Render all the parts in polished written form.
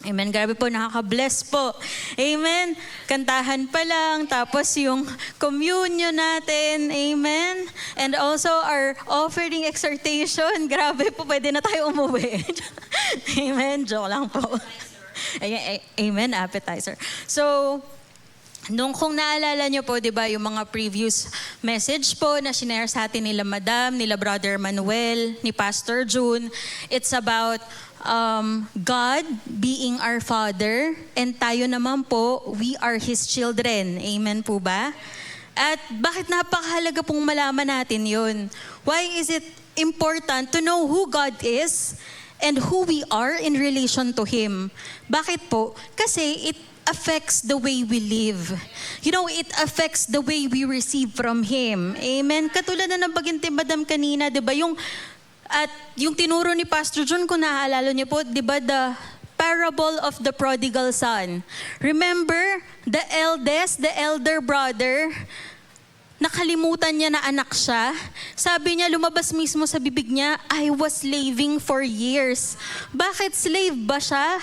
Amen. Grabe po, nakaka-bless po. Amen. Kantahan pa lang, tapos yung communion natin. Amen. And also our offering exhortation. Grabe po, pwede na tayo umuwi. Amen. Joke lang po. Amen. Appetizer. So, kung naalala nyo po, di ba, yung mga previous message po na shinare sa atin nila Madam, nila Brother Manuel, ni Pastor June, it's about God being our Father, and tayo naman po, we are His children. Amen po ba? At bakit napakahalaga pong malaman natin yun? Why is it important to know who God is and who we are in relation to Him? Bakit po? Kasi it affects the way we live. You know, it affects the way we receive from Him. Amen? Katulad na nabanggit ni Madam kanina, di ba, yung tinuro ni Pastor John, kung naaalala niyo po, di ba, the parable of the prodigal son. Remember, the elder brother, nakalimutan niya na anak siya. Sabi niya, lumabas mismo sa bibig niya, I was slaving for years. Bakit slave ba siya?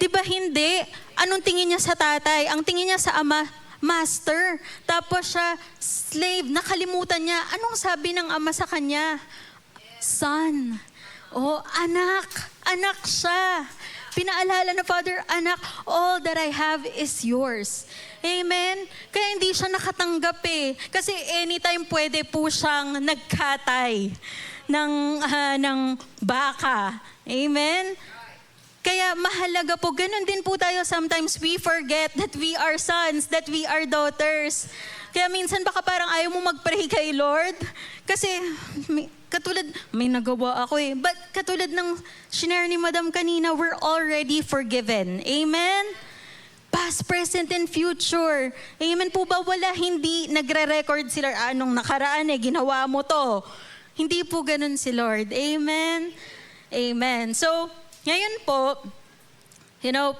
Di ba hindi? Anong tingin niya sa tatay? Ang tingin niya sa ama, master. Tapos siya, slave, nakalimutan niya. Anong sabi ng ama sa kanya? Son. Oh, anak. Anak siya. Pinaalala na Father, anak, all that I have is yours. Amen? Kaya hindi siya nakatanggap eh. Kasi anytime pwede po siyang nagkatay ng baka. Amen? Kaya mahalaga po, ganun din po tayo. Sometimes we forget that we are sons, that we are daughters. Kaya minsan baka parang ayaw mo mag-pray kay Lord. Kasi may nagawa ako eh. But katulad ng shinare ni Madam kanina, we're already forgiven. Amen? Past, present, and future. Amen po ba? Hindi nagre-record sila, anong nakaraan eh, ginawa mo to. Hindi po ganun si Lord. Amen? Amen. So, ngayon po, you know,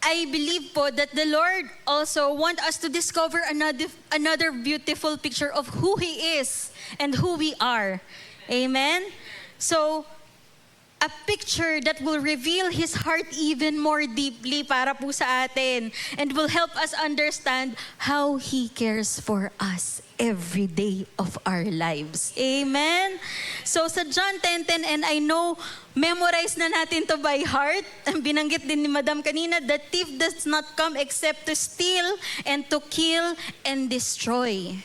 I believe po that the Lord also want us to discover another beautiful picture of who He is and who we are. Amen? So, a picture that will reveal His heart even more deeply para po sa atin and will help us understand how He cares for us every day of our lives. Amen? So sa John 10:10, and I know, memorize na natin to by heart. Ang binanggit din ni Madam kanina, the thief does not come except to steal and to kill and destroy.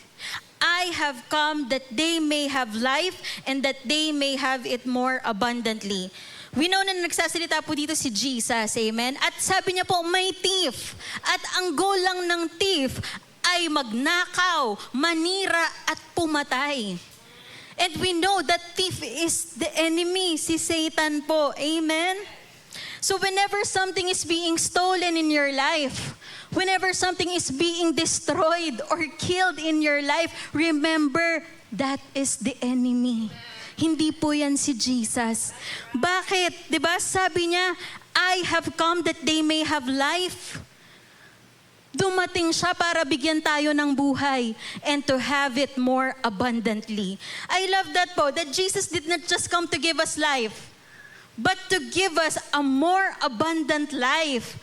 I have come that they may have life and that they may have it more abundantly. We know na nagsasalita po dito si Jesus, amen? At sabi niya po, may thief. At ang goal lang ng thief ay magnakaw, manira at pumatay. And we know that thief is the enemy, si Satan po, amen? So whenever something is being stolen in your life, whenever something is being destroyed or killed in your life, remember, that is the enemy. Hindi po yan si Jesus. Bakit? Diba? Sabi niya, I have come that they may have life. Dumating siya para bigyan tayo ng buhay and to have it more abundantly. I love that po, that Jesus did not just come to give us life, but to give us a more abundant life.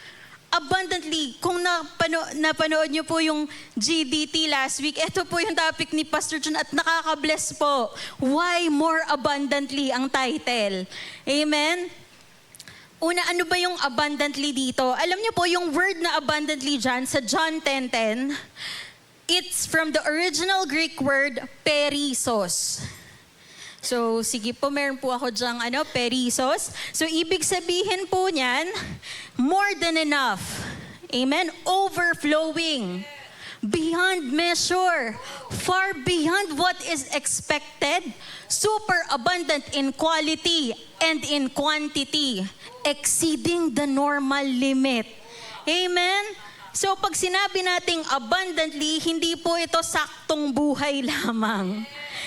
Abundantly. Kung napanood niyo po yung GDT last week, ito po yung topic ni Pastor John at nakaka-bless po. Why more abundantly ang title? Amen? Una, ano ba yung abundantly dito? Alam niyo po yung word na abundantly dyan sa John 10:10, it's from the original Greek word perissos. So, sige po, meron po ako dyang perissos. So, ibig sabihin po niyan, more than enough. Amen? Overflowing. Beyond measure. Far beyond what is expected. Super abundant in quality and in quantity. Exceeding the normal limit. Amen? So, pag sinabi nating abundantly, hindi po ito saktong buhay lamang.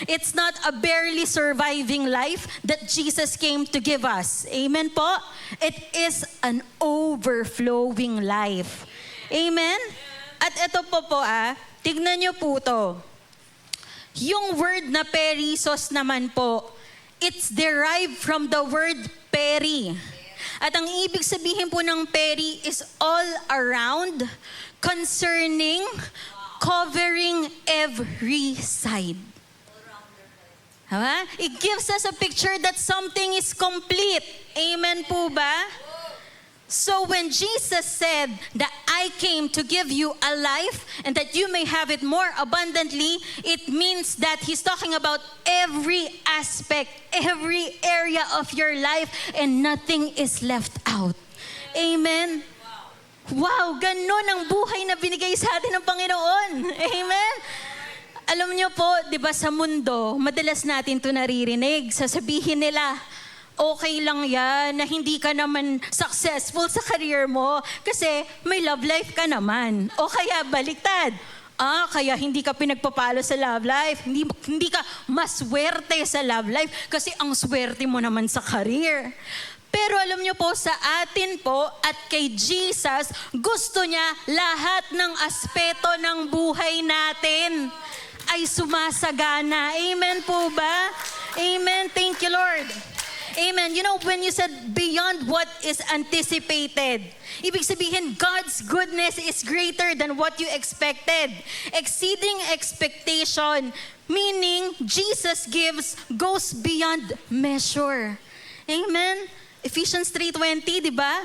It's not a barely surviving life that Jesus came to give us. Amen po? It is an overflowing life. Amen? At ito po, tignan niyo po to. Yung word na perissos naman po, it's derived from the word peri. At ang ibig sabihin po ng peri is all around, concerning, covering every side. Diba? It gives us a picture that something is complete. Amen po ba? So when Jesus said that I came to give you a life and that you may have it more abundantly, it means that He's talking about every aspect, every area of your life, and nothing is left out. Amen? Wow, ganun ang buhay na binigay sa atin ng Panginoon. Amen? Alam niyo po, di ba sa mundo, madalas natin ito naririnig. Sasabihin nila, okay lang yan na hindi ka naman successful sa career mo kasi may love life ka naman. O kaya baliktad. Kaya hindi ka pinagpapalo sa love life. Hindi ka maswerte sa love life kasi ang swerte mo naman sa career. Pero alam niyo po, sa atin po at kay Jesus, gusto niya lahat ng aspeto ng buhay natin ay sumasagana. Amen po ba? Amen. Thank you, Lord. Amen. You know, when you said beyond what is anticipated, ibig sabihin, God's goodness is greater than what you expected. Exceeding expectation, meaning Jesus goes beyond measure. Amen. Ephesians 3:20, di ba?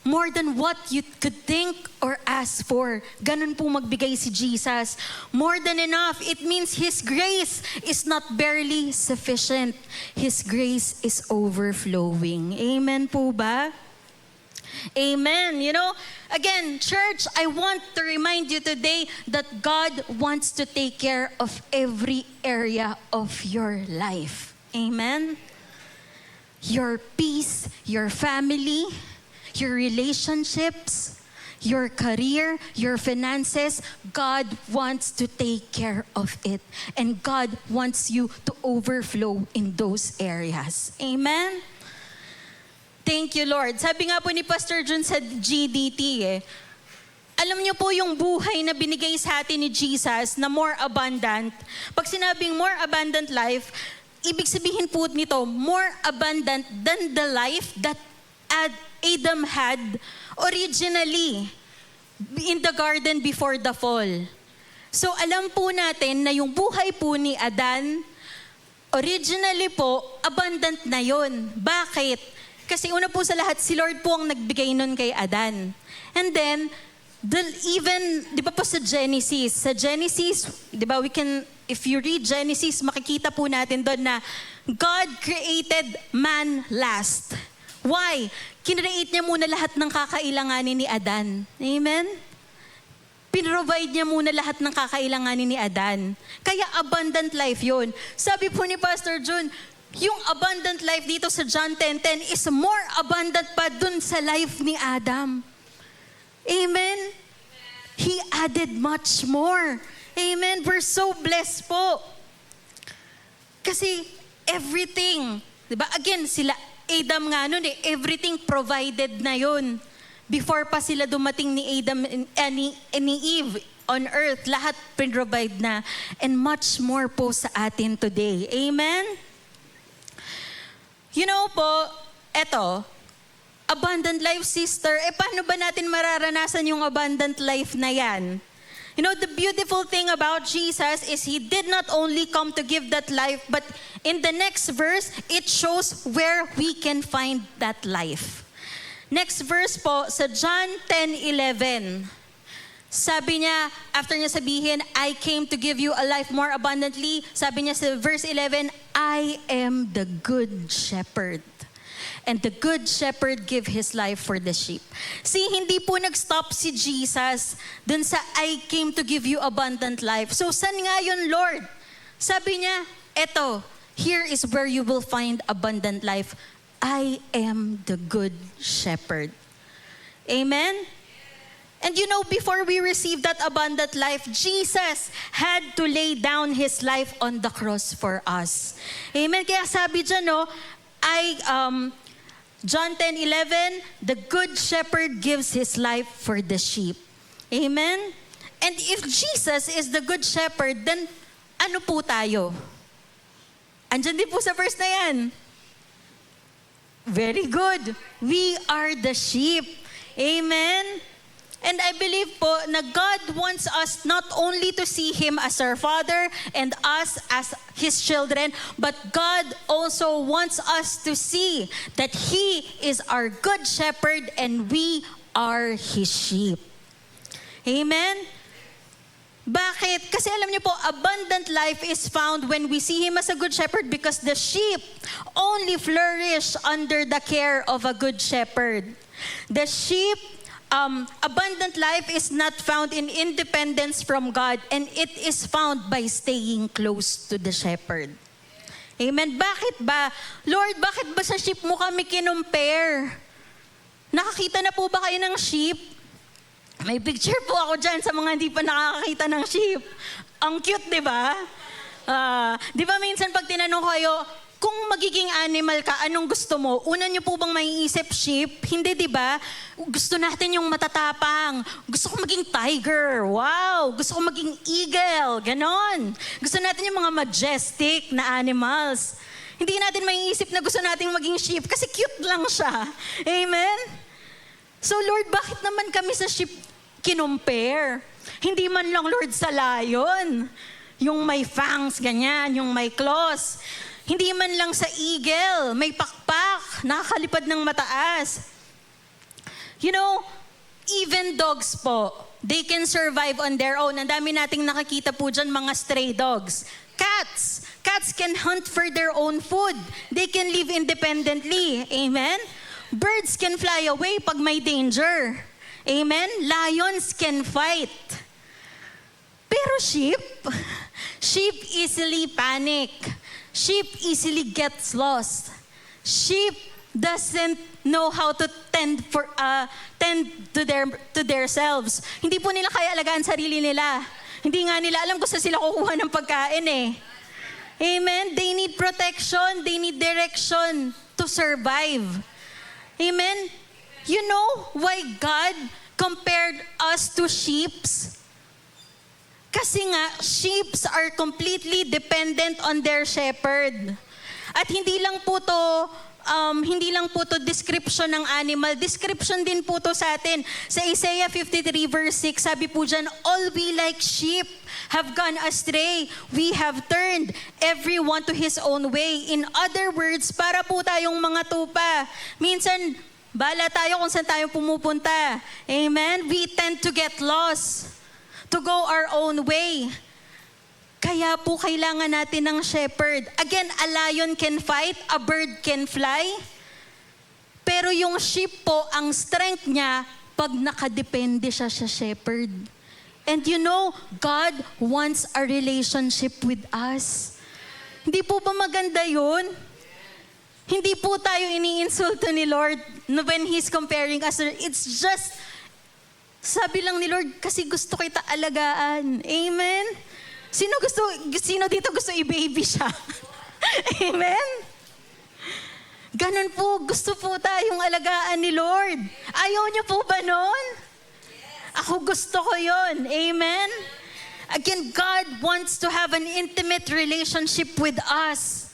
More than what you could think or ask for. Ganun po magbigay si Jesus. More than enough. It means His grace is not barely sufficient. His grace is overflowing. Amen po ba? Amen. You know, again, church, I want to remind you today that God wants to take care of every area of your life. Amen? Your peace, your family, your relationships, your career, your finances, God wants to take care of it. And God wants you to overflow in those areas. Amen? Thank you, Lord. Sabi nga po ni Pastor Jun sa GDT, alam niyo po yung buhay na binigay sa atin ni Jesus na more abundant. Pag sinabing more abundant life, ibig sabihin po nito, more abundant than the life that Adam had originally in the garden before the fall. So alam po natin na yung buhay po ni Adan, originally po, abundant na yon. Bakit? Kasi una po sa lahat, si Lord po ang nagbigay nun kay Adan. And then, di ba po sa Genesis, di ba if you read Genesis, makikita po natin doon na God created man last. Why? Kinreate niya muna lahat ng kakailanganin ni Adan. Amen? Pinrovide niya muna lahat ng kakailanganin ni Adan. Kaya abundant life yun. Sabi po ni Pastor Jun, yung abundant life dito sa John 10:10 is more abundant pa dun sa life ni Adam. Amen? He added much more. Amen? We're so blessed po. Kasi everything, di ba? Again, sila Adam nga nun everything provided na yun. Before pa sila dumating ni Adam and ni Eve on earth, lahat provide na. And much more po sa atin today. Amen? You know po, eto, abundant life, sister, paano ba natin mararanasan yung abundant life na yan? You know, the beautiful thing about Jesus is He did not only come to give that life, but in the next verse, it shows where we can find that life. Next verse po, sa John 10:11. Sabi niya, after niya sabihin, I came to give you a life more abundantly, sabi niya sa verse 11, I am the good shepherd. And the good shepherd give his life for the sheep. See, hindi po nag-stop si Jesus dun sa I came to give you abundant life. So, saan nga yun, Lord? Sabi niya, eto, here is where you will find abundant life. I am the good shepherd. Amen? And you know, before we receive that abundant life, Jesus had to lay down His life on the cross for us. Amen? Kaya sabi dyan, no, John 10:11, the good shepherd gives his life for the sheep. Amen? And if Jesus is the good shepherd, then ano po tayo? Andyan din po sa verse na yan. Very good. We are the sheep. Amen? And I believe po na God wants us not only to see Him as our Father and us as His children, but God also wants us to see that He is our good shepherd and we are His sheep. Amen? Bakit? Kasi alam niyo po, abundant life is found when we see Him as a good shepherd because the sheep only flourish under the care of a good shepherd. The sheep, abundant life is not found in independence from God and it is found by staying close to the shepherd. Amen? Bakit ba? Lord, bakit ba sa sheep mo kami kinumpare? Nakakita na po ba kayo ng sheep? May picture po ako dyan sa mga hindi pa nakakakita ng sheep. Ang cute, di ba? Di ba minsan pag tinanong kayo, kung magiging animal ka, anong gusto mo? Una niyo po bang maiisip sheep? Hindi, di ba? Gusto natin yung matatapang. Gusto ko maging tiger. Wow! Gusto ko maging eagle. Ganon. Gusto natin yung mga majestic na animals. Hindi natin maiisip na gusto nating maging sheep kasi cute lang siya. Amen? So Lord, bakit naman kami sa sheep kinumpare? Hindi man lang Lord sa lion. Yung may fangs, ganyan, yung may claws. Hindi man lang sa eagle, may pakpak, nakakalipad ng mataas. You know, even dogs po, they can survive on their own. Ang dami nating nakakita po dyan, mga stray dogs. Cats. Cats can hunt for their own food. They can live independently. Amen? Birds can fly away pag may danger. Amen? Lions can fight. Pero sheep easily panic. Sheep easily gets lost. Sheep doesn't know how to tend to themselves. Hindi po nila kaya alagaan sarili nila. Hindi nga nila alam kung saan sila kukuha ng pagkain eh. Amen? They need protection. They need direction to survive. Amen? You know why God compared us to sheeps? Kasi nga, sheeps are completely dependent on their shepherd. At hindi lang po to description ng animal, description din po to sa atin. Sa Isaiah 53 verse 6, sabi po dyan, all we like sheep have gone astray. We have turned everyone to his own way. In other words, para po tayong mga tupa. Minsan, bala tayo kung saan tayo pumupunta. Amen? We tend to get lost, to go our own way. Kaya po kailangan natin ng shepherd. Again, a lion can fight, a bird can fly. Pero yung sheep po, ang strength niya, pag nakadepende siya sa shepherd. And you know, God wants a relationship with us. Hindi po ba maganda yun? Hindi po tayo iniinsulto ni Lord when He's comparing us. It's just, sabi lang ni Lord, kasi gusto kita alagaan. Amen? Sino dito gusto i-baby siya? Amen? Ganun po, gusto po tayong alagaan ni Lord. Ayaw niyo po ba nun? Ako gusto ko yun. Amen? Again, God wants to have an intimate relationship with us.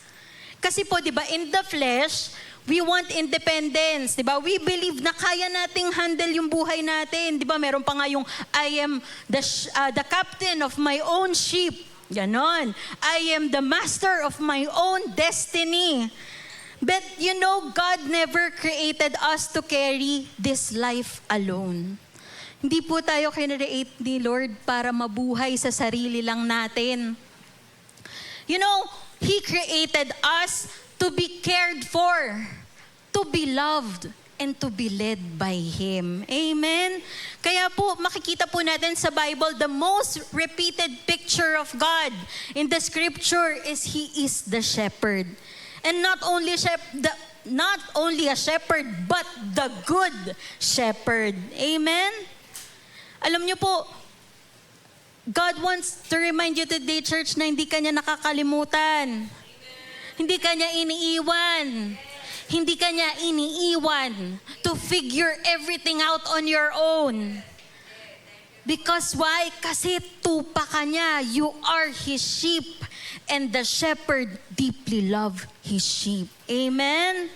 Kasi po, di ba, in the flesh, we want independence, di ba? We believe na kaya nating handle yung buhay natin. Di ba, meron pa nga yung, I am the captain of my own ship. Ganon. I am the master of my own destiny. But you know, God never created us to carry this life alone. Hindi po tayo kinreate ni Lord para mabuhay sa sarili lang natin. You know, He created us to be cared for, to be loved, and to be led by Him. Amen? Kaya po, makikita po natin sa Bible, the most repeated picture of God in the scripture is He is the shepherd. And not only a shepherd, but the good shepherd. Amen? Alam niyo po, God wants to remind you today, church, na hindi ka niya nakakalimutan. Hindi ka niya iniiwan. Hindi ka niya iniiwan to figure everything out on your own. Because why? Kasi tupa ka niya. You are His sheep. And the shepherd deeply loves his sheep. Amen?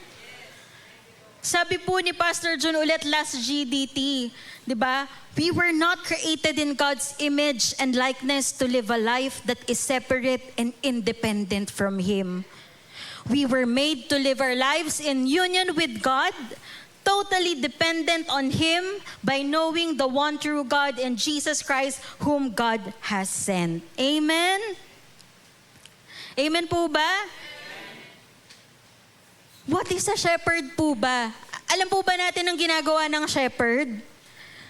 Sabi po ni Pastor John ulit last GDT, di ba? We were not created in God's image and likeness to live a life that is separate and independent from Him. We were made to live our lives in union with God, totally dependent on Him by knowing the one true God and Jesus Christ whom God has sent. Amen? Amen po ba? What is a shepherd po ba? Alam po ba natin ang ginagawa ng shepherd?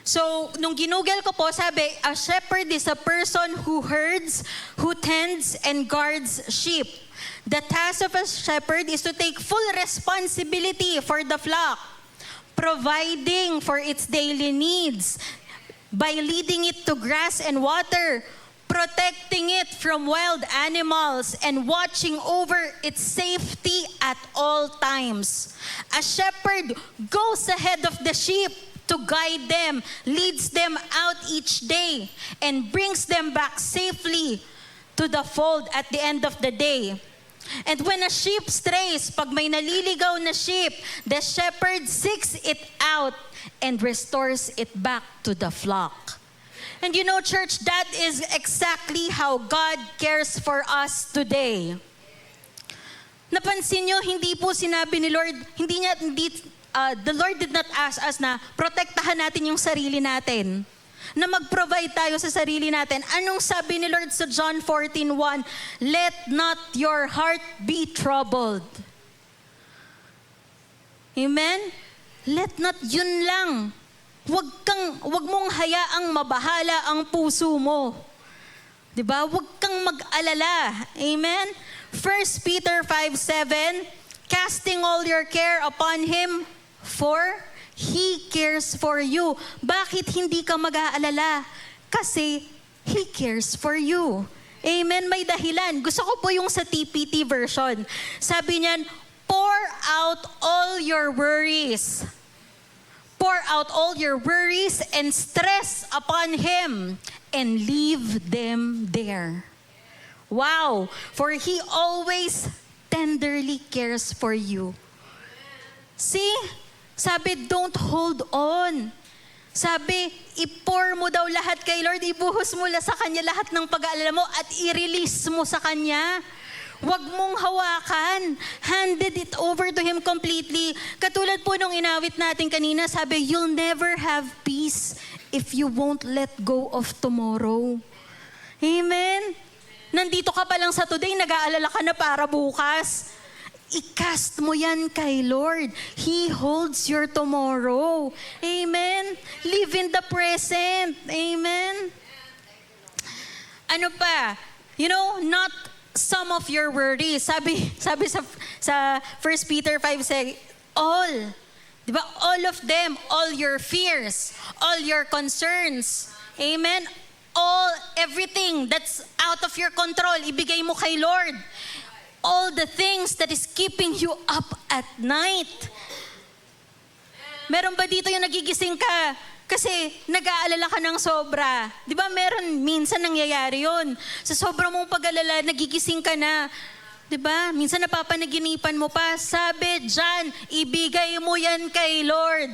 So, nung ginugel ko po, sabi, a shepherd is a person who herds, who tends, and guards sheep. The task of a shepherd is to take full responsibility for the flock, providing for its daily needs by leading it to grass and water, protecting it from wild animals, and watching over its safety at all times. A shepherd goes ahead of the sheep to guide them, leads them out each day, and brings them back safely to the fold at the end of the day. And when a sheep strays, pag may naliligaw na sheep, the shepherd seeks it out and restores it back to the flock. And you know, church, that is exactly how God cares for us today. Napansin nyo, hindi po sinabi ni Lord, the Lord did not ask us na protektahan natin yung sarili natin, na mag-provide tayo sa sarili natin. Anong sabi ni Lord sa John 14:1? Let not your heart be troubled. Amen? Let not, yun lang. Wag mong hayaang mabahala ang puso mo. 'Di ba? Wag kang mag-alala. Amen? 1 Peter 5:7, casting all your care upon Him, for He cares for you. Bakit hindi ka mag-aalala? Kasi He cares for you. Amen? May dahilan. Gusto ko po yung sa TPT version. Sabi niyan, pour out all your worries. Pour out all your worries and stress upon Him and leave them there. Wow! For He always tenderly cares for you. See? Sabi, don't hold on. Sabi, i-pour mo daw lahat kay Lord, ibuhos mo sa Kanya lahat ng pag-aalala mo at i-release mo sa Kanya. Huwag mong hawakan. Handed it over to Him completely. Katulad po nung inawit natin kanina, sabi, you'll never have peace if you won't let go of tomorrow. Amen? Nandito ka pa lang sa today, nag-aalala ka na para bukas. I-cast mo yan kay Lord. He holds your tomorrow. Amen? Live in the present. Amen? Ano pa? You know, not some of your worries. Sabi sa 1 Peter 5 say, all. Diba? All of them, all your fears, all your concerns. Amen? Everything that's out of your control, ibigay mo kay Lord. All the things that is keeping you up at night. Meron ba dito yung nagigising ka kasi nag-aalala ka ng sobra? Di ba meron minsan nangyayari yun? Sa sobrang mong pag-alala, nagigising ka na. Di ba? Minsan napapanaginipan mo pa. Sabi dyan, ibigay mo yan kay Lord.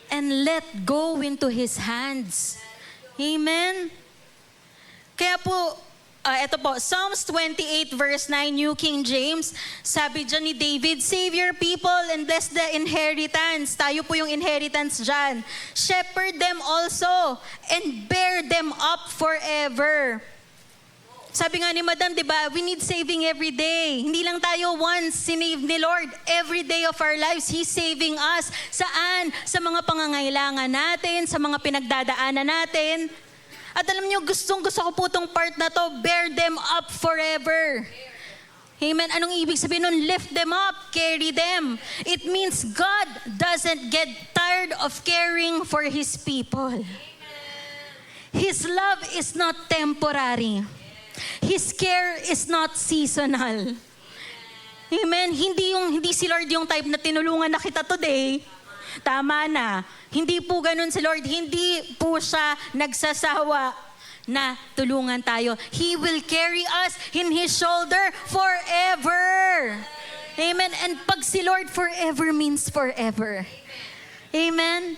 And let go into His hands. Amen? Kaya po, ito po, Psalms 28 verse 9, New King James, sabi dyan ni David, save your people and bless the inheritance. Tayo po yung inheritance dyan. Shepherd them also and bear them up forever. Sabi nga ni Madam, di ba, we need saving every day. Hindi lang tayo once sinave ni Lord. Every day of our lives, He's saving us. Saan? Sa mga pangangailangan natin, sa mga pinagdadaanan natin. At alam niyo, gustong-gusto ko po itong part na to, bear them up forever. Amen. Anong ibig sabihin nun? Lift them up, carry them. It means God doesn't get tired of caring for His people. His love is not temporary. His care is not seasonal. Amen. Hindi si Lord yung type na tinulungan na kita today. Tama na. Hindi po ganun si Lord. Hindi po siya nagsasawa na tulungan tayo. He will carry us in His shoulder forever. Amen. And pag si Lord forever means forever. Amen.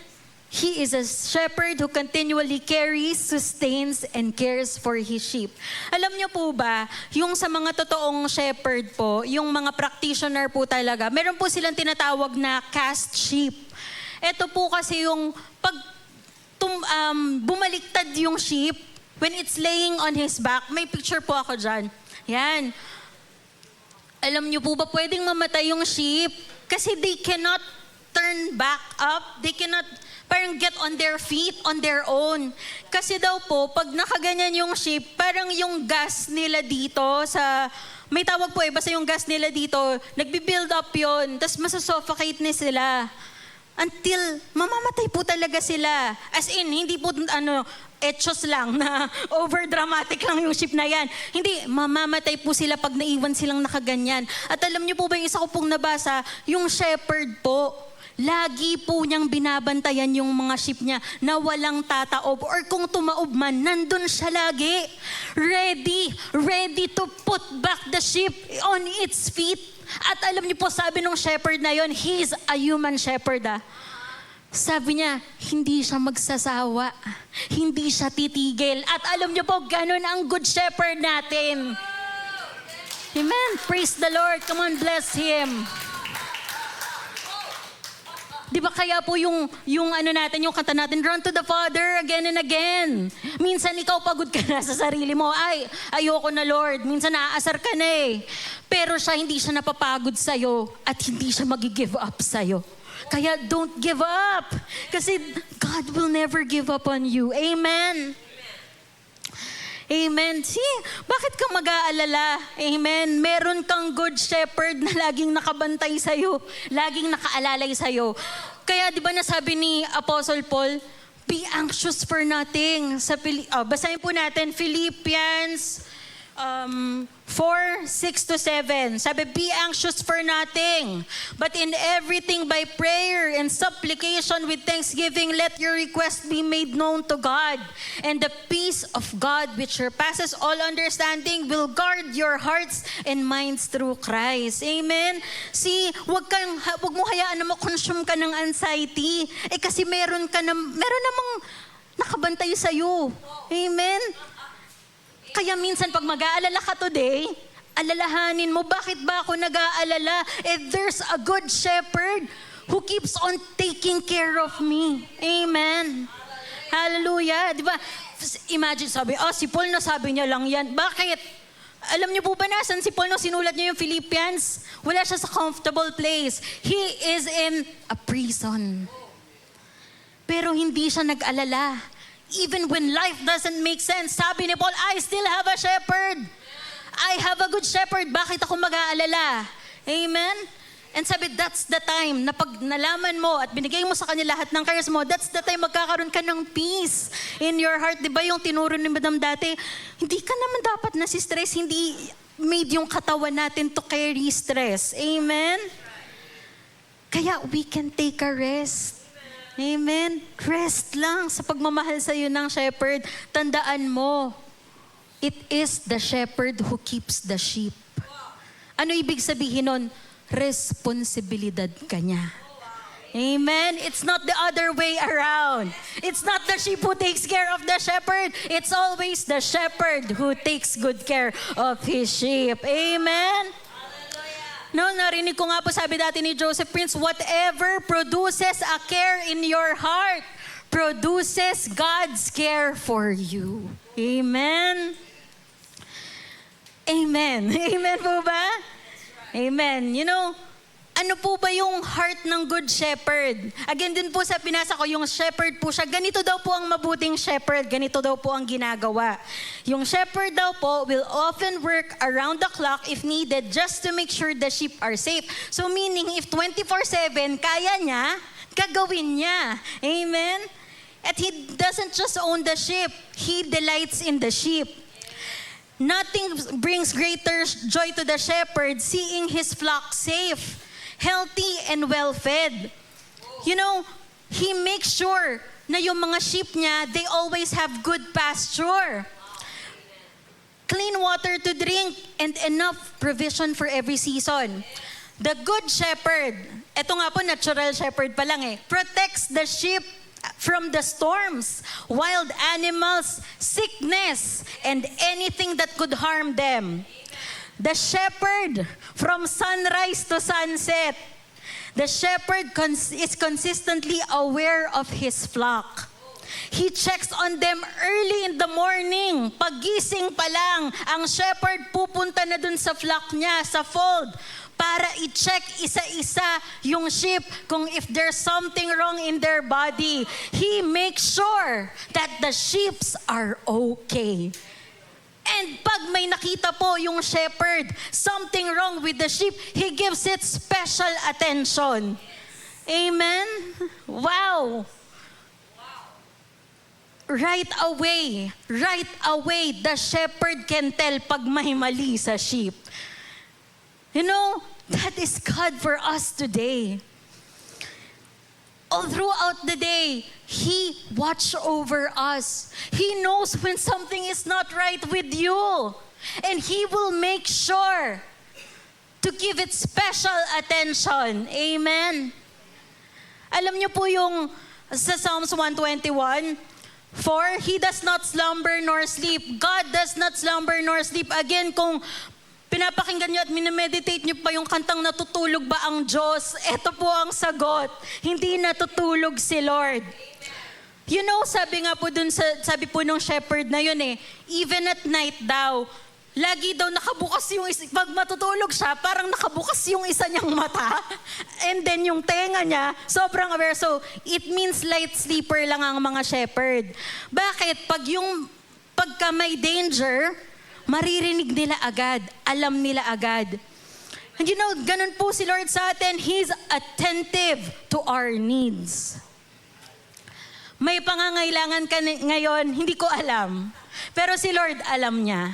He is a shepherd who continually carries, sustains, and cares for his sheep. Alam niyo po ba, yung sa mga totoong shepherd po, yung mga practitioner po talaga, meron po silang tinatawag na cast sheep. Ito po kasi yung pag bumaliktad yung sheep, when it's laying on his back, may picture po ako dyan. Yan. Alam niyo po ba, pwedeng mamatay yung sheep kasi they cannot turn back up. They cannot parang get on their feet on their own. Kasi daw po, pag nakaganyan yung sheep, parang yung gas nila dito sa, may tawag po basta yung gas nila dito, nagbi-build up yun, tapos masasuffocate na sila. Until mamamatay po talaga sila. As in, hindi po etchos lang na over-dramatic lang yung sheep na yan. Hindi, mamamatay po sila pag naiwan silang nakaganyan. At alam niyo po ba yung isa ko pong nabasa, yung shepherd po, lagi po niyang binabantayan yung mga sheep niya na walang tataob or kung tumaob man, nandun siya lagi. Ready to put back the sheep on its feet. At alam niyo po, sabi ng shepherd na yon, he's a human shepherd. Sabi niya, hindi siya magsasawa. Hindi siya titigil. At alam niyo po, ganun ang good shepherd natin. Amen. Praise the Lord. Come on, bless Him. Di ba kaya po yung natin, yung kanta natin, run to the Father again and again. Minsan ikaw pagod ka na sa sarili mo, ay, ayoko na Lord. Minsan naaasar ka na eh. Pero siya, hindi siya napapagod sa'yo at hindi siya mag-give up sa'yo. Kaya don't give up. Kasi God will never give up on you. Amen. Amen. See, bakit ka mag-aalala? Amen. Meron kang good shepherd na laging nakabantay sa'yo, laging nakaalalay sa'yo. Kaya di ba nasabi ni Apostle Paul, be anxious for nothing. Basahin po natin, Philippians 4:6-7. Sabi, be anxious for nothing, but in everything by prayer and supplication with thanksgiving, let your request be made known to God. And the peace of God, which surpasses all understanding, will guard your hearts and minds through Christ. Amen? See, wag mo hayaan na makonsume ka ng anxiety. Kasi meron namang nakabantay sa'yo. Amen? Kaya minsan pag mag-aalala ka today, alalahanin mo, bakit ba ako nag-aalala? There's a good shepherd who keeps on taking care of me. Amen. Hallelujah. Di ba? Imagine, si Paul nasabi niya lang yan. Bakit? Alam niyo po ba nasan si Paul nung sinulat niya yung Philippians? Wala siya sa comfortable place. He is in a prison. Pero hindi siya nag-alala. Even when life doesn't make sense, sabi ni Paul, I still have a shepherd. I have a good shepherd. Bakit ako mag-aalala? Amen? And sabi, that's the time na pag nalaman mo at binigay mo sa kanya lahat ng cares mo, that's the time magkakaroon ka ng peace in your heart. Di ba yung tinuro ni Madam dati, hindi ka naman dapat nasi-stress, hindi made yung katawan natin to carry stress. Amen? Kaya we can take a rest. Amen? Rest lang sa pagmamahal sa iyo ng shepherd. Tandaan mo, it is the shepherd who keeps the sheep. Ano ibig sabihin nun? Responsibilidad ka niya. Amen? It's not the other way around. It's not the sheep who takes care of the shepherd. It's always the shepherd who takes good care of his sheep. Amen? No, narinig ko nga po, sabi dati ni Joseph Prince, whatever produces a care in your heart produces God's care for you. Amen? Amen. Amen po ba? Amen. You know, ano po ba yung heart ng good shepherd? Again, din po sa pinasa ko, yung shepherd po siya, ganito daw po ang mabuting shepherd, ganito daw po ang ginagawa. Yung shepherd daw po will often work around the clock if needed just to make sure the sheep are safe. So meaning, if 24/7, kaya niya, gagawin niya. Amen? At He doesn't just own the sheep, He delights in the sheep. Nothing brings greater joy to the shepherd seeing his flock safe, healthy, and well-fed. You know, he makes sure na yung mga sheep niya, they always have good pasture, clean water to drink, and enough provision for every season. The good shepherd, eto nga po natural shepherd pa lang protects the sheep from the storms, wild animals, sickness, and anything that could harm them. The shepherd, from sunrise to sunset, the shepherd is consistently aware of his flock. He checks on them early in the morning. Pagising pa lang, ang shepherd pupunta na dun sa flock niya, sa fold, para i-check isa-isa yung sheep kung if there's something wrong in their body. He makes sure that the sheep are okay. And pag may nakita po yung shepherd, something wrong with the sheep, he gives it special attention. Amen? Wow! Right away, the shepherd can tell pag may mali sa sheep. You know, that is God for us today. All throughout the day, He watches over us. He knows when something is not right with you. And He will make sure to give it special attention. Amen? Alam niyo po yung sa Psalms 121, for He does not slumber nor sleep. God does not slumber nor sleep. Again, kung pinapakinggan niyo at minameditate niyo pa yung kantang natutulog ba ang Diyos, eto po ang sagot. Hindi natutulog si Lord. You know, sabi nga po dun sabi po nung shepherd na yun even at night daw, lagi daw nakabukas yung pag matutulog siya, parang nakabukas yung isa niyang mata. And then yung tenga niya, sobrang aware. So, it means light sleeper lang ang mga shepherd. Bakit? Pagka may danger, maririnig nila agad. Alam nila agad. And you know, ganun po si Lord sa atin. He's attentive to our needs. May pangangailangan ka ngayon, hindi ko alam. Pero si Lord alam niya.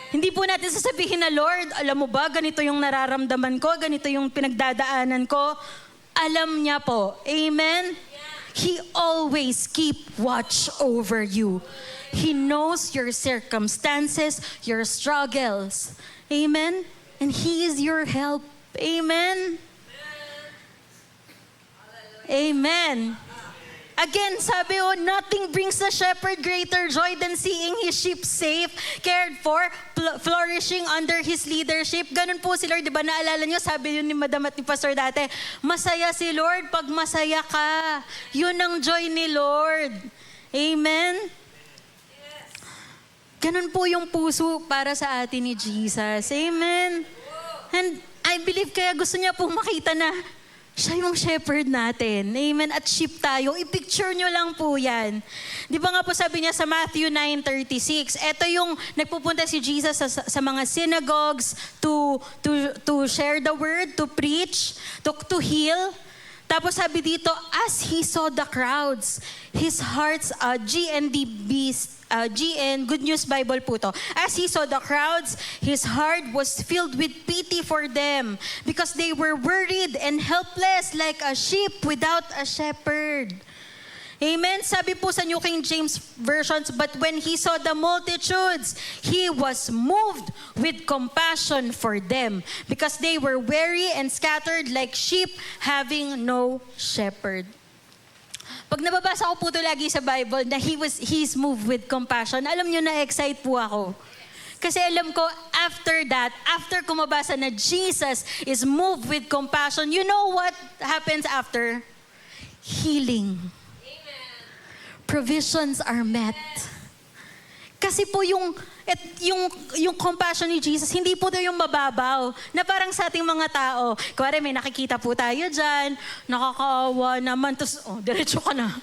Hindi po natin sasabihin na, Lord, alam mo ba, ganito yung nararamdaman ko, ganito yung pinagdadaanan ko. Alam niya po. Amen? He always keep watch over you. He knows your circumstances, your struggles. Amen? And He is your help. Amen? Amen. Again, sabi nothing brings the shepherd greater joy than seeing his sheep safe, cared for, flourishing under his leadership. Ganun po si Lord, di ba? Naalala niyo, sabi yun ni Madam at ni Pastor dati, masaya si Lord pag masaya ka. Yun ang joy ni Lord. Amen? Ganun po yung puso para sa atin ni Jesus. Amen? And I believe kaya gusto niya pong makita na siya yung shepherd natin. Amen? At sheep tayo. I-picture nyo lang po yan. Di ba nga po sabi niya sa Matthew 9:36, eto yung nagpupunta si Jesus sa mga synagogues to share the word, to preach, to heal. Tapos sabi dito, as He saw the crowds, His heart's, GN, Good News Bible po to. As He saw the crowds, His heart was filled with pity for them because they were worried and helpless like a sheep without a shepherd. Amen? Sabi po sa New King James versions, but when He saw the multitudes, He was moved with compassion for them because they were weary and scattered like sheep having no shepherd. Pag nababasa ko po ito lagi sa Bible na He's moved with compassion, alam nyo, na-excite po ako. Kasi alam ko, after that, after ko mabasa na Jesus is moved with compassion, you know what happens after? Healing. Provisions are met. Kasi po yung compassion ni Jesus, hindi po ito yung mababaw. Na parang sa ating mga tao, kuwari may nakikita po tayo dyan, nakakaawa naman, tapos, diretso ka na.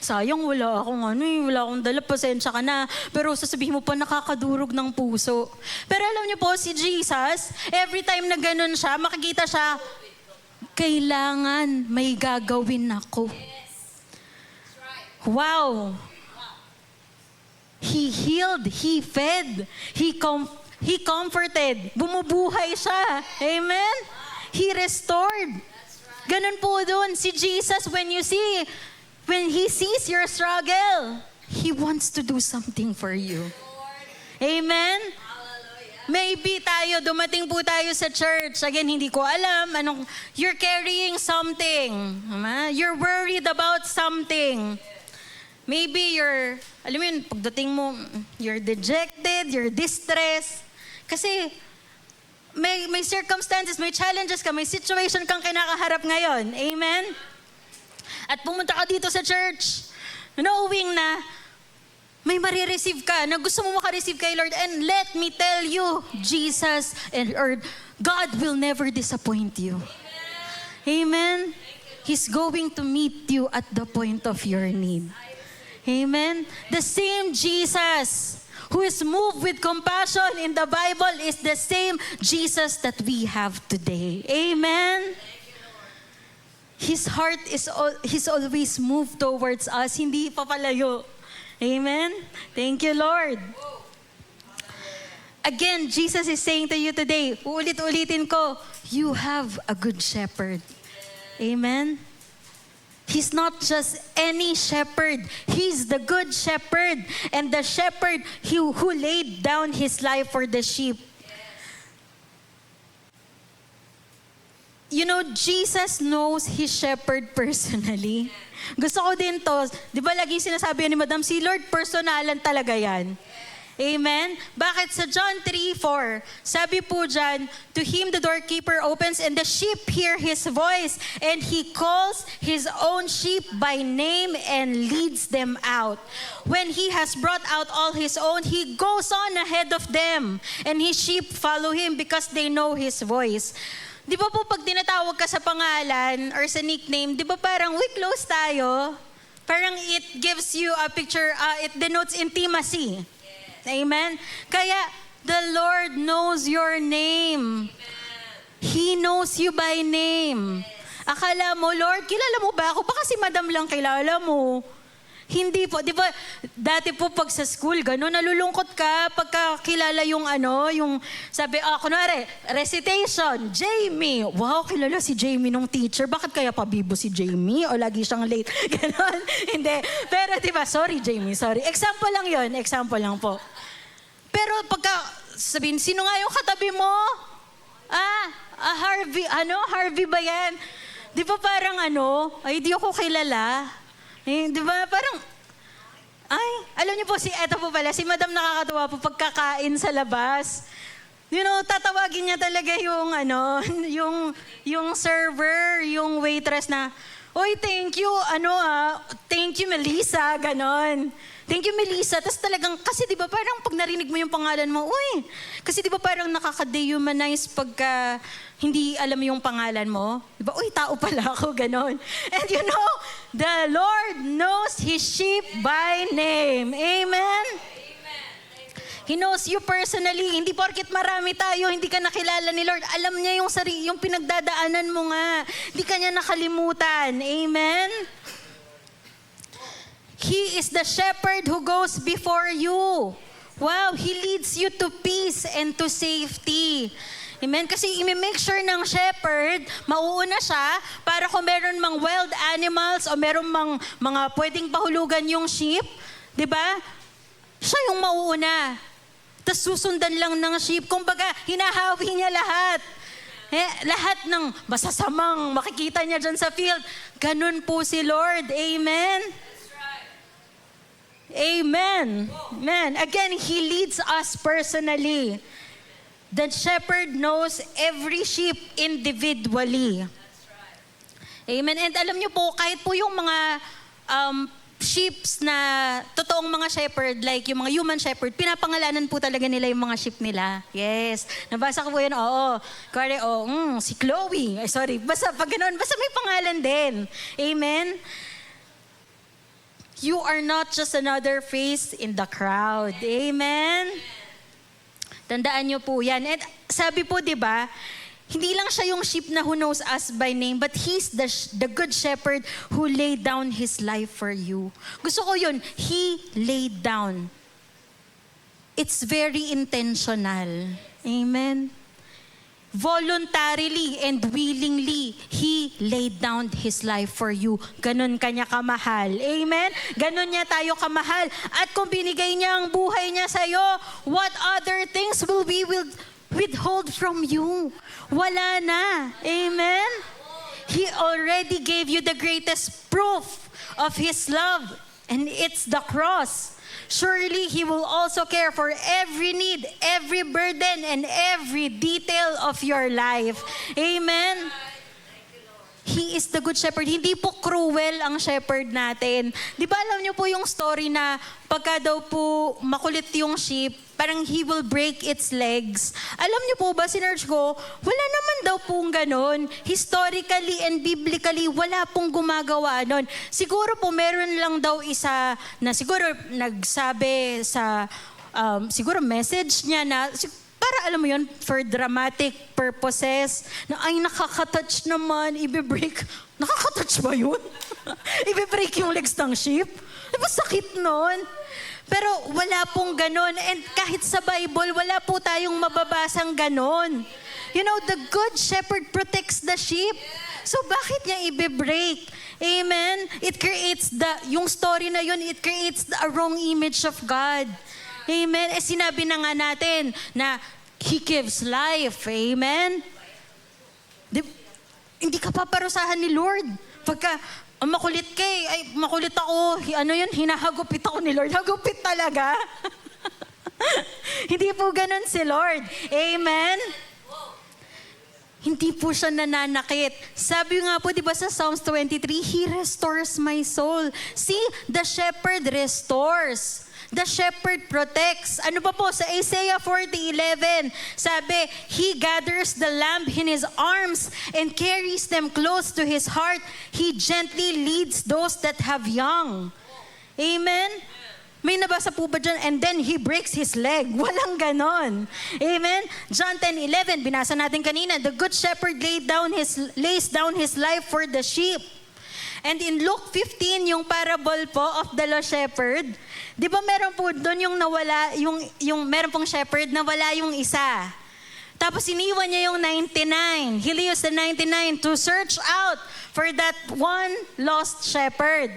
Sayang, wala akong dala, pasensya ka na. Pero sasabihin mo pa, nakakadurog ng puso. Pero alam niyo po, si Jesus, every time na ganun siya, makikita siya, kailangan may gagawin ako. Wow! He healed, He fed, He comforted. Bumubuhay siya. Amen? He restored. Ganun po dun. Si Jesus, when He sees your struggle, He wants to do something for you. Amen? Maybe dumating po tayo sa church. Again, hindi ko alam you're carrying something. You're worried about something. Maybe alam mo yun, pagdating mo, you're dejected, you're distressed. Kasi may circumstances, may challenges ka, may situation kang kinakaharap ngayon. Amen? At pumunta ka dito sa church, knowing na may marireceive ka, na gusto mo makareceive kay Lord. And let me tell you, Jesus or God will never disappoint you. Amen? He's going to meet you at the point of your need. Amen? The same Jesus who is moved with compassion in the Bible is the same Jesus that we have today. Amen? His heart He's always moved towards us, hindi papalayo. Amen? Thank you, Lord. Again, Jesus is saying to you today, uulit-ulitin ko, you have a good shepherd. Amen? He's not just any shepherd. He's the good shepherd. And the shepherd who laid down his life for the sheep. You know, Jesus knows his shepherd personally. Gusto ko din to, di ba lagi sinasabi ni Madam, si Lord personalan talaga yan. Amen? Bakit sa John 3:4, sabi po dyan, to him the doorkeeper opens and the sheep hear his voice and he calls his own sheep by name and leads them out. When he has brought out all his own, he goes on ahead of them and his sheep follow him because they know his voice. Di ba po pag tinatawag ka sa pangalan or sa nickname, di ba parang we close tayo? Parang it gives you a picture, it denotes intimacy. Amen? Kaya, the Lord knows your name. He knows you by name. Akala mo, Lord, kilala mo ba ako? Baka si Madam lang kilala mo. Hindi po. Di ba, dati po pag sa school, gano'n, nalulungkot ka pagka kilala yung sabi, kunwari, recitation, Jamie. Wow, kilala si Jamie nung teacher. Bakit kaya pabibo si Jamie? O lagi siyang late? Gano'n. Hindi. Pero di ba, sorry Jamie, sorry. Example lang yon, example lang po. Pero pagka sabihin, sino nga yung katabi mo? Harvey, Harvey ba yan? Di ba parang ay di ako kilala. Di ba parang, alam niyo po, eto po pala, si Madam nakakatuwa po pagkakain sa labas. You know, tatawagin niya talaga yung server, yung waitress na, oy, thank you, thank you Melissa, ganon. Thank you, Melissa. Tapos talagang, kasi di ba parang pag narinig mo yung pangalan mo, uy, kasi di ba parang nakaka-dehumanize pagka hindi alam yung pangalan mo? Di ba, uy, tao pala ako, ganon. And you know, the Lord knows His sheep by name. Amen? He knows you personally. Hindi porket marami tayo, hindi ka nakilala ni Lord. Alam niya yung pinagdadaanan mo nga. Hindi ka niya nakalimutan. Amen? He is the shepherd who goes before you. Wow, He leads you to peace and to safety. Amen? Kasi i-make sure ng shepherd, mauuna siya para kung meron mang wild animals o meron mang mga pwedeng pahulugan yung sheep, di ba? Siya yung mauuna. Tapos susundan lang ng sheep. Kumbaga, hinahawi niya lahat. Lahat ng masasamang makikita niya dyan sa field. Ganun po si Lord. Amen? Amen. Amen. Again, He leads us personally. The shepherd knows every sheep individually. Amen. And alam niyo po, kahit po yung mga sheeps na totoong mga shepherd, like yung mga human shepherd, pinapangalanan po talaga nila yung mga sheep nila. Yes. Nabasa ko po yun, oo. Kaya, si Chloe. Ay, sorry. Basta pag ganun, basta may pangalan din. Amen. You are not just another face in the crowd. Amen? Tandaan niyo po yan. And sabi po, di ba, hindi lang siya yung sheep na who knows us by name, but He's the good shepherd who laid down His life for you. Gusto ko yun, He laid down. It's very intentional. Amen? voluntarily and willingly, He laid down His life for you. Ganon kanya kamahal. Amen? Ganon niya tayo kamahal. At kung binigay niya ang buhay niya sa'yo, what other things will we withhold from you? Wala na. Amen? He already gave you the greatest proof of His love, and it's the cross. Surely He will also care for every need, every burden, and every detail of your life. Amen? He is the good shepherd. Hindi po cruel ang shepherd natin. Di ba alam niyo po yung story na pagka daw po makulit yung sheep, parang he will break its legs. Alam niyo po ba, sinerge ko, wala naman daw pong ganon. Historically and biblically, wala pong gumagawa nun. Siguro po meron lang daw isa na siguro nagsabi sa, siguro message niya na, para alam mo yun, for dramatic purposes, na ay nakaka-touch naman, i-break. Nakaka-touch ba yun? I-break yung legs ng sheep? Diba sakit nun? Pero wala pong ganon. And kahit sa Bible, wala po tayong mababasang ganon. You know, the good shepherd protects the sheep. So bakit niya i-break? Amen? It creates yung story na yun, it creates a wrong image of God. Amen? Eh sinabi na nga natin na He gives life. Amen? Hindi ka paparusahan ni Lord. Pagka makulit ka ay makulit ako, hinahagupit ako ni Lord. Hagupit talaga. Hindi po ganun si Lord. Amen? Hindi po siya nananakit. Sabi nga po, di ba sa Psalms 23, He restores my soul. See, the shepherd restores. The shepherd protects. Ano pa po? Sa Isaiah 40:11, sabi, He gathers the lamb in His arms and carries them close to His heart. He gently leads those that have young. Amen? May nabasa po ba dyan? And then He breaks His leg. Walang ganon. Amen? John 10:11, binasa natin kanina, the good shepherd lays down his life for the sheep. And in Luke 15, yung parable po of the lost shepherd, di ba meron po doon yung nawala, yung meron pong shepherd, nawala yung isa. Tapos iniwan niya yung 99. He leaves the 99 to search out for that one lost shepherd.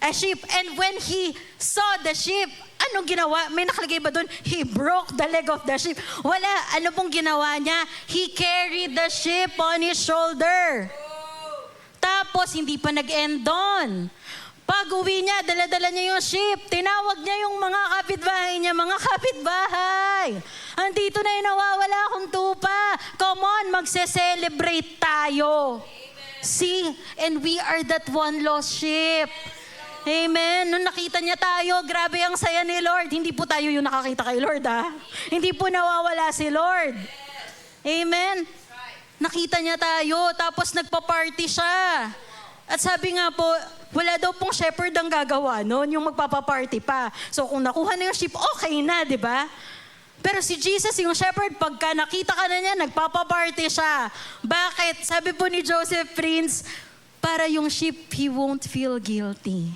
A sheep. And when he saw the sheep, anong ginawa? May nakalagay ba doon? He broke the leg of the sheep. Wala. Ano pong ginawa niya? He carried the sheep on his shoulder. Tapos, hindi pa nag-end doon. Pag-uwi niya, dala-dala niya yung sheep. Tinawag niya yung mga kapitbahay niya, mga kapitbahay. Andito na yung nawawala akong tupa. Come on, magse-celebrate tayo. Amen. See, and we are that one lost sheep. Amen. Nung nakita niya tayo, grabe ang saya ni Lord. Hindi po tayo yung nakakita kay Lord, ha? Hindi po nawawala si Lord. Amen. Nakita niya tayo, tapos nagpa-party siya. At sabi nga po, wala daw pong shepherd ang gagawa noon, yung magpapaparty pa. So kung nakuha na yung sheep, okay na, di ba? Pero si Jesus, yung shepherd, pagka nakita ka na niya, nagpapaparty siya. Bakit? Sabi po ni Joseph Prince, para yung sheep, he won't feel guilty.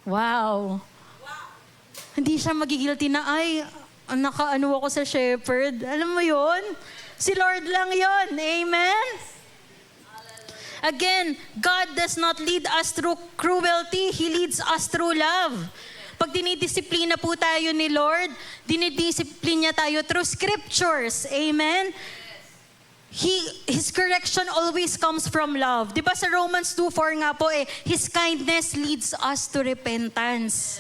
Wow. Hindi siya magigilty na, ay, nakaano ako sa shepherd. Alam mo yon? Si Lord lang yon. Amen? Again, God does not lead us through cruelty. He leads us through love. Pag dinidisiplina po tayo ni Lord, dinidisiplina tayo through scriptures. Amen? His correction always comes from love. Di ba sa Romans 2:4 nga po His kindness leads us to repentance.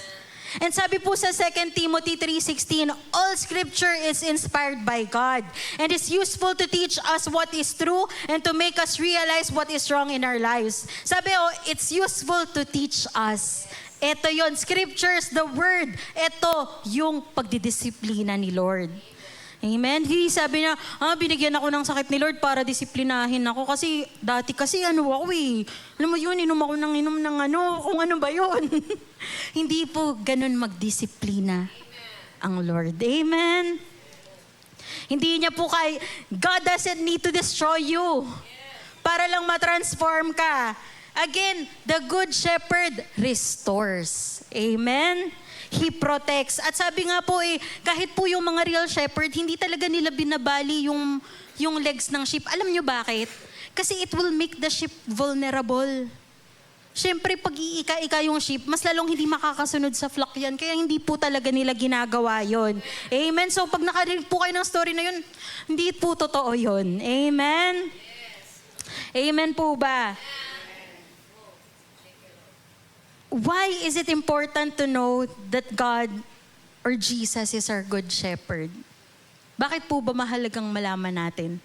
And sabi po sa 2 Timothy 3:16, all scripture is inspired by God and is useful to teach us what is true and to make us realize what is wrong in our lives. Sabi it's useful to teach us. Ito yon, scriptures, the word. Ito yung pagdidisiplina ni Lord. Amen? Sabi niya, binigyan ako ng sakit ni Lord para disiplinahin ako kasi dati kasi ako alam mo yun, inom ng kung ano ba yun. Hindi po ganun magdisiplina ang Lord. Amen? Hindi niya po God doesn't need to destroy you para lang matransform ka. Again, the Good Shepherd restores. Amen? He protects. At sabi nga po kahit po yung mga real shepherd, hindi talaga nila binabali yung legs ng sheep. Alam nyo bakit? Kasi it will make the sheep vulnerable. Siyempre, pag iika-ika yung sheep, mas lalong hindi makakasunod sa flock yan. Kaya hindi po talaga nila ginagawa yon. Amen? So pag nakarinig po kayo ng story na yun, hindi po totoo yun. Amen? Amen po ba? Why is it important to know that God or Jesus is our good shepherd? Bakit po ba mahalagang malaman natin?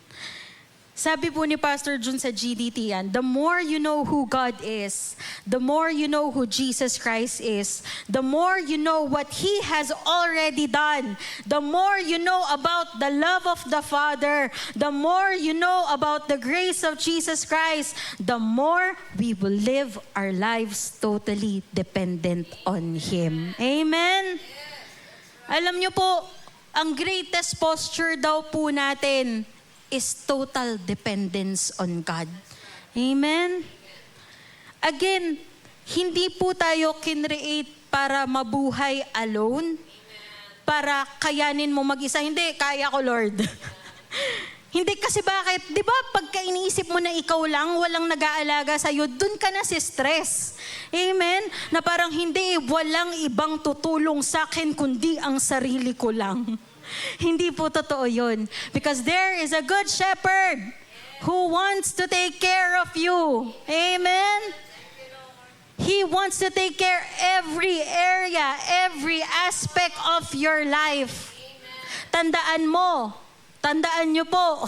Sabi po ni Pastor Jun sa GDT yan, the more you know who God is, the more you know who Jesus Christ is, the more you know what He has already done, the more you know about the love of the Father, the more you know about the grace of Jesus Christ, the more we will live our lives totally dependent on Him. Amen? Alam niyo po, ang greatest posture daw po natin is total dependence on God. Amen? Again, hindi po tayo kinreate para mabuhay alone, para kayanin mo mag-isa. Hindi, kaya ko, Lord. Hindi kasi bakit? Di ba pagka iniisip mo na ikaw lang, walang nag-aalaga sa'yo, dun ka na si stress. Amen? Na parang hindi, walang ibang tutulong sa akin kundi ang sarili ko lang. Hindi po totoo yun. Because there is a good shepherd who wants to take care of you. Amen? He wants to take care every area, every aspect of your life. Tandaan nyo po,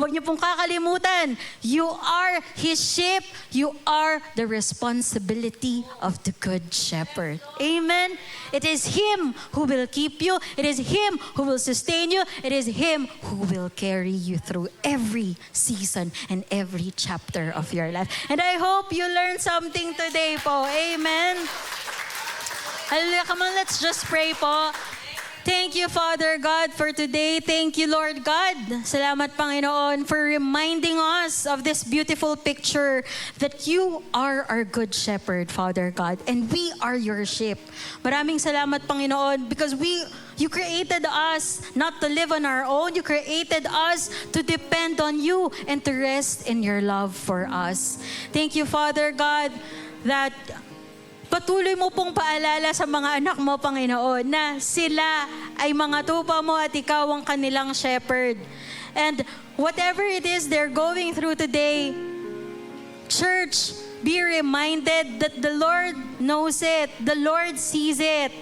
huwag nyo pong kakalimutan, you are His sheep, you are the responsibility of the good shepherd. Amen? It is Him who will keep you, it is Him who will sustain you, it is Him who will carry you through every season and every chapter of your life. And I hope you learned something today po. Amen? Hallelujah. Come on, let's just pray po. Thank you, Father God, for today. Thank you, Lord God. Salamat, Panginoon, for reminding us of this beautiful picture that you are our good shepherd, Father God, and we are your sheep. Maraming salamat, Panginoon, because you created us not to live on our own. You created us to depend on you and to rest in your love for us. Thank you, Father God, that patuloy mo pong paalala sa mga anak mo, Panginoon, na sila ay mga tupa mo at ikaw ang kanilang shepherd. And whatever it is they're going through today, church, be reminded that the Lord knows it. The Lord sees it.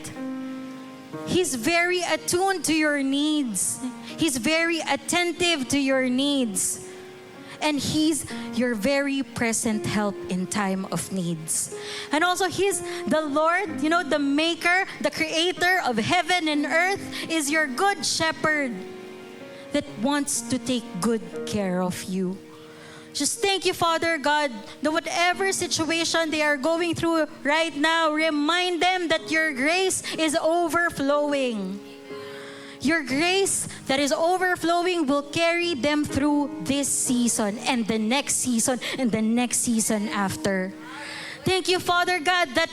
He's very attuned to your needs. He's very attentive to your needs. And He's your very present help in time of needs. And also He's the Lord, the maker, the creator of heaven and earth, is your good shepherd that wants to take good care of you. Just thank you, Father God, that whatever situation they are going through right now, remind them that your grace is overflowing. Your grace that is overflowing will carry them through this season and the next season and the next season after. Thank you, Father God, that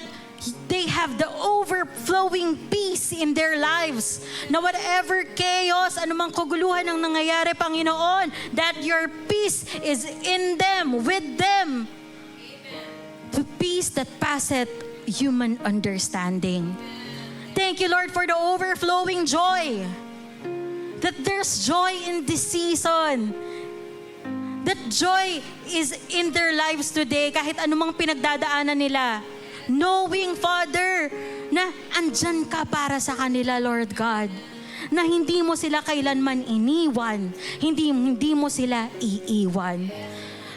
they have the overflowing peace in their lives. Na whatever chaos, anumang kaguluhan ang nangyayari, Panginoon, that your peace is in them, with them. The peace that passeth human understanding. Thank you, Lord, for the overflowing joy. That there's joy in this season. That joy is in their lives today, kahit anumang pinagdadaanan nila. Knowing, Father, na andyan ka para sa kanila, Lord God. Na hindi mo sila kailanman iniwan. Hindi mo sila iiwan.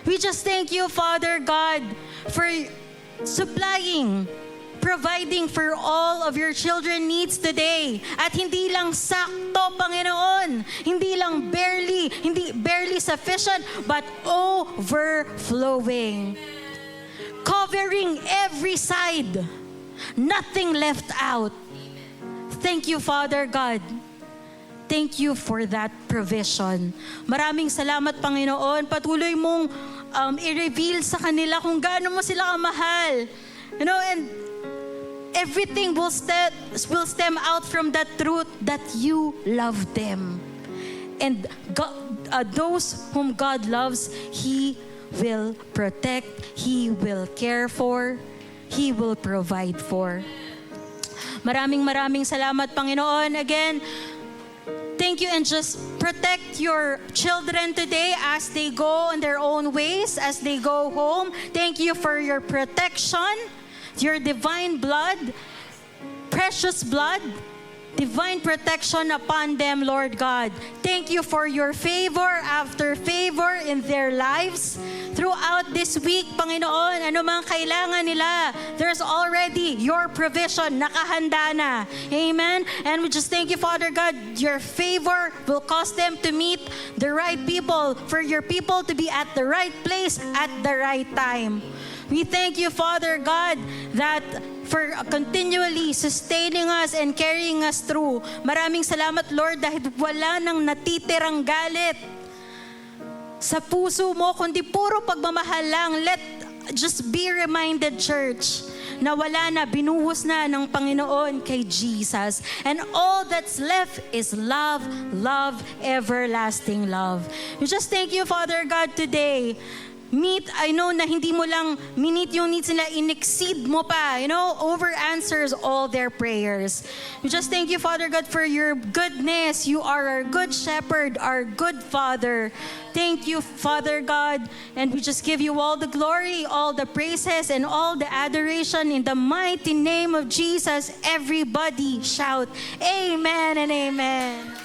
We just thank you, Father God, for providing for all of your children needs today. At hindi lang sakto, Panginoon. Hindi lang barely sufficient, but overflowing. Covering every side. Nothing left out. Thank you, Father God. Thank you for that provision. Maraming salamat, Panginoon. Patuloy mong i-reveal sa kanila kung gaano mo sila kamahal. You know, and everything will stem out from that truth that you love them. And God, those whom God loves, He will protect, He will care for, He will provide for. Maraming salamat, Panginoon. Again, thank you, and just protect your children today as they go on their own ways, as they go home. Thank you for your protection, your divine blood, precious blood, divine protection upon them, Lord God. Thank you for your favor after favor in their lives. Throughout this week, Panginoon, ano mang kailangan nila, there's already your provision, nakahanda na. Amen? And we just thank you, Father God, your favor will cause them to meet the right people, for your people to be at the right place at the right time. We thank you, Father God, that for continually sustaining us and carrying us through. Maraming salamat, Lord, dahil wala nang natitirang galit sa puso mo, kundi puro pagmamahal lang. Let just be reminded, church, na wala na, binuhos na ng Panginoon kay Jesus. And all that's left is love, love, everlasting love. We just thank you, Father God, today. I know na hindi mo lang minit yung needs nila, in-exceed mo pa, over answers all their prayers. We just thank you, Father God, for your goodness. You are our good shepherd, our good Father. Thank you, Father God, and we just give you all the glory, all the praises, and all the adoration in the mighty name of Jesus. Everybody shout, Amen and Amen.